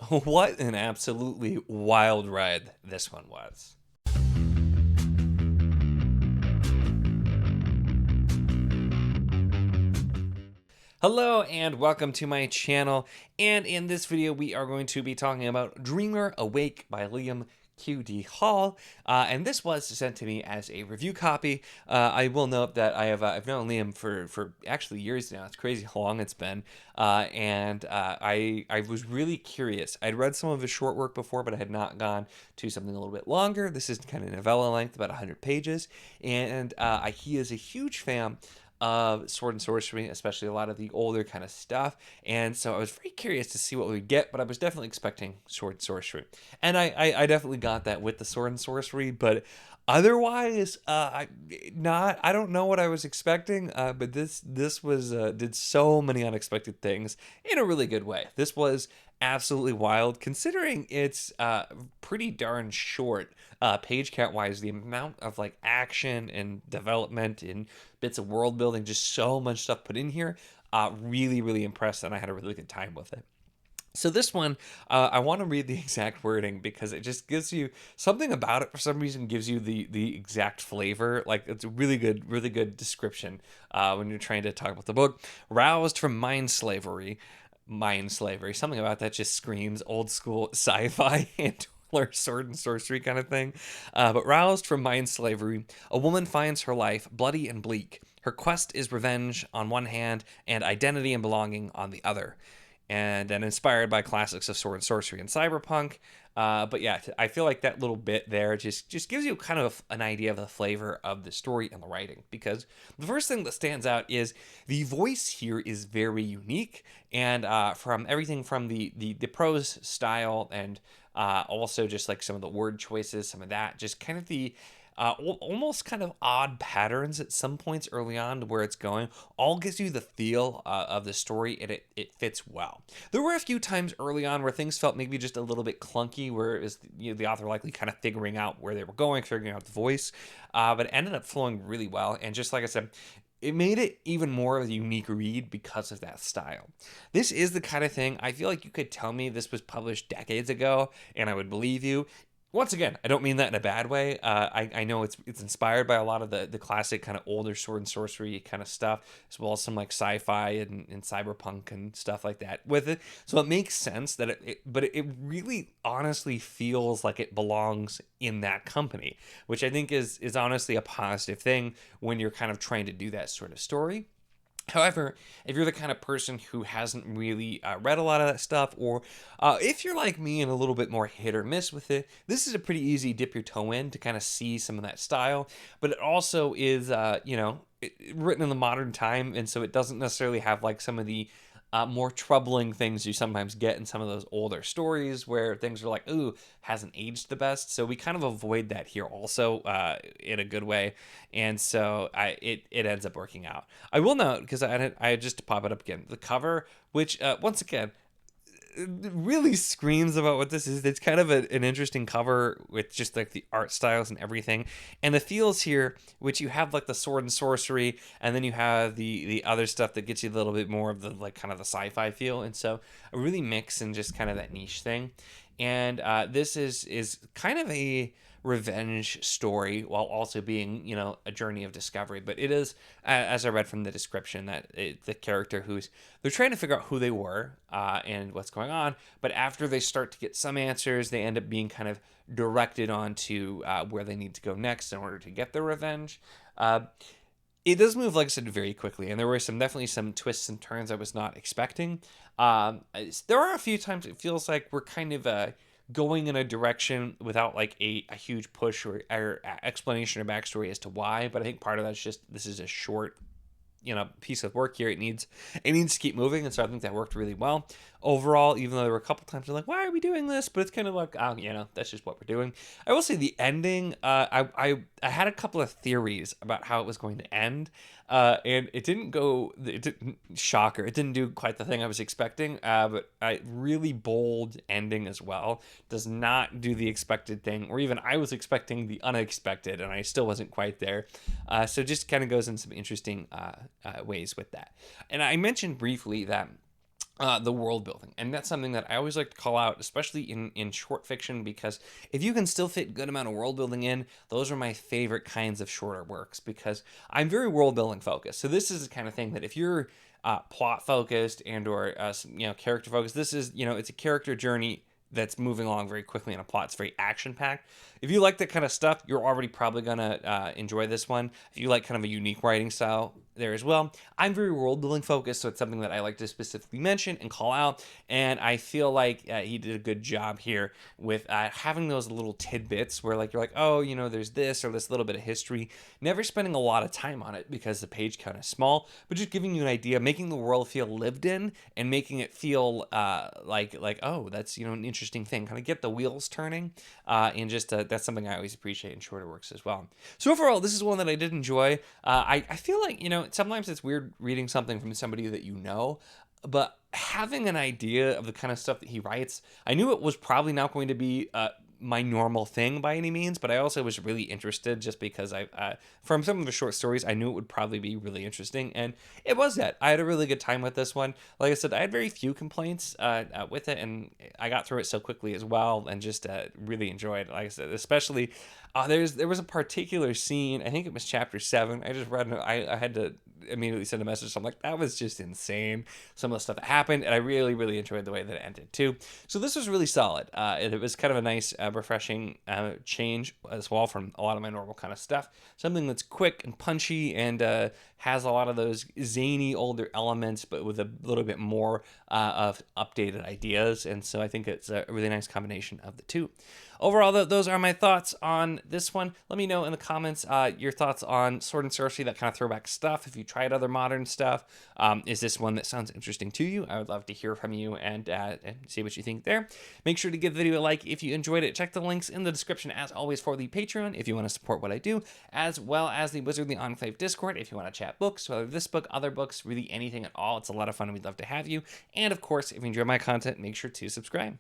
What an absolutely wild ride this one was. Hello and welcome to my channel, and in this video we are going to be talking about Dreamer Awake by Liam Q.D. Hall, and this was sent to me as a review copy. I will note that I've known Liam for actually years now. It's crazy how long it's been, and I was really curious. I'd read some of his short work before, but I had not gone to something a little bit longer. This is kind of novella length, about 100 pages, and he is a huge fan of sword and sorcery, especially a lot of the older kind of stuff. And so I was very curious to see what we would get, but I was definitely expecting sword and sorcery. And I definitely got that with the sword and sorcery, but otherwise, I don't know what I was expecting, but this was did so many unexpected things in a really good way. This was absolutely wild, considering it's pretty darn short page count wise. The amount of like action and development and bits of world building, just so much stuff put in here, really impressed, and I had a really good time with it. So this one, I want to read the exact wording because it just gives you something about it. For some reason, gives you the exact flavor. Like, it's a really good description when you're trying to talk about the book. Roused from mind slavery, something about that just screams old school sci-fi and or sword and sorcery kind of thing. But roused from mind slavery, a woman finds her life bloody and bleak. Her quest is revenge on one hand and identity and belonging on the other. And inspired by classics of sword and sorcery and cyberpunk. But yeah, I feel like that little bit there just gives you kind of an idea of the flavor of the story and the writing. Because the first thing that stands out is the voice here is very unique, and from everything from the prose style and also just like some of the word choices, some of that, just kind of the almost kind of odd patterns at some points early on to where it's going, all gives you the feel of the story, and it fits well. There were a few times early on where things felt maybe just a little bit clunky, where it was, the author likely kind of figuring out where they were going, figuring out the voice, but it ended up flowing really well. And just like I said, it made it even more of a unique read because of that style. This is the kind of thing I feel like you could tell me this was published decades ago, and I would believe you. Once again, I don't mean that in a bad way. I know it's inspired by a lot of the classic kind of older sword and sorcery kind of stuff, as well as some like sci-fi and cyberpunk and stuff like that with it. So it makes sense that but it really honestly feels like it belongs in that company, which I think is honestly a positive thing when you're kind of trying to do that sort of story. However, if you're the kind of person who hasn't really read a lot of that stuff, or if you're like me and a little bit more hit or miss with it, this is a pretty easy dip your toe in to kind of see some of that style. But it also is, written in the modern time, and so it doesn't necessarily have like some of the more troubling things you sometimes get in some of those older stories where things are like, ooh, hasn't aged the best. So we kind of avoid that here also in a good way. And so it ends up working out. I will note, because I just to pop it up again, the cover, which once again, really screams about what this is. It's kind of an interesting cover with just like the art styles and everything, and the feels here, which you have like the sword and sorcery, and then you have the other stuff that gets you a little bit more of the like kind of the sci-fi feel, and so a really mix and just kind of that niche thing. And this is kind of a revenge story while also being, a journey of discovery. But it is, as I read from the description, that the character they're trying to figure out who they were and what's going on. But after they start to get some answers, they end up being kind of directed on to where they need to go next in order to get their revenge. It does move, like I said, very quickly, and there were definitely some twists and turns I was not expecting. There are a few times it feels like we're kind of going in a direction without like a huge push or explanation or backstory as to why. But I think part of that's just this is a short, piece of work here. It needs to keep moving, and so I think that worked really well overall. Even though there were a couple times I'm like, why are we doing this? But it's kind of like, that's just what we're doing. I will say the ending. I had a couple of theories about how it was going to end, and it didn't go. It didn't shocker. It didn't do quite the thing I was expecting. But a really bold ending as well does not do the expected thing, or even I was expecting the unexpected, and I still wasn't quite there. So just kind of goes in some interesting ways with that. And I mentioned briefly that the world building. And that's something that I always like to call out, especially in short fiction, because if you can still fit good amount of world building in, those are my favorite kinds of shorter works, because I'm very world building focused. So this is the kind of thing that if you're plot focused and or character focused, this is, it's a character journey that's moving along very quickly, and a plot's very action packed. If you like that kind of stuff, you're already probably gonna enjoy this one. If you like kind of a unique writing style there as well, I'm very world building focused, so it's something that I like to specifically mention and call out. And I feel like he did a good job here with having those little tidbits where like you're like, oh, there's this or this little bit of history. Never spending a lot of time on it because the page count is small, but just giving you an idea, making the world feel lived in, and making it feel like oh, that's an interesting thing. Kind of get the wheels turning, and just that's something I always appreciate in shorter works as well. So overall, this is one that I did enjoy. I feel like sometimes it's weird reading something from somebody that but having an idea of the kind of stuff that he writes, I knew it was probably not going to be my normal thing by any means, but I also was really interested just because from some of the short stories, I knew it would probably be really interesting, and it was that. I had a really good time with this one. Like I said, I had very few complaints with it, and I got through it so quickly as well, and just really enjoyed it. Like I said, especially there was a particular scene, I think it was chapter 7. I just read it. I had to immediately send a message. So I'm like, that was just insane. Some of the stuff that happened, and I really, really enjoyed the way that it ended too. So this was really solid. It was kind of a nice, refreshing change as well from a lot of my normal kind of stuff. Something that's quick and punchy and has a lot of those zany older elements, but with a little bit more of updated ideas. And so I think it's a really nice combination of the two. Overall, those are my thoughts on this one. Let me know in the comments your thoughts on Sword and Sorcery, that kind of throwback stuff. If you tried other modern stuff, is this one that sounds interesting to you? I would love to hear from you and see what you think there. Make sure to give the video a like if you enjoyed it. Check the links in the description, as always, for the Patreon if you want to support what I do, as well as the Wizardly Enclave Discord if you want to chat books, whether this book, other books, really anything at all. It's a lot of fun, and we'd love to have you. And of course, if you enjoy my content, make sure to subscribe.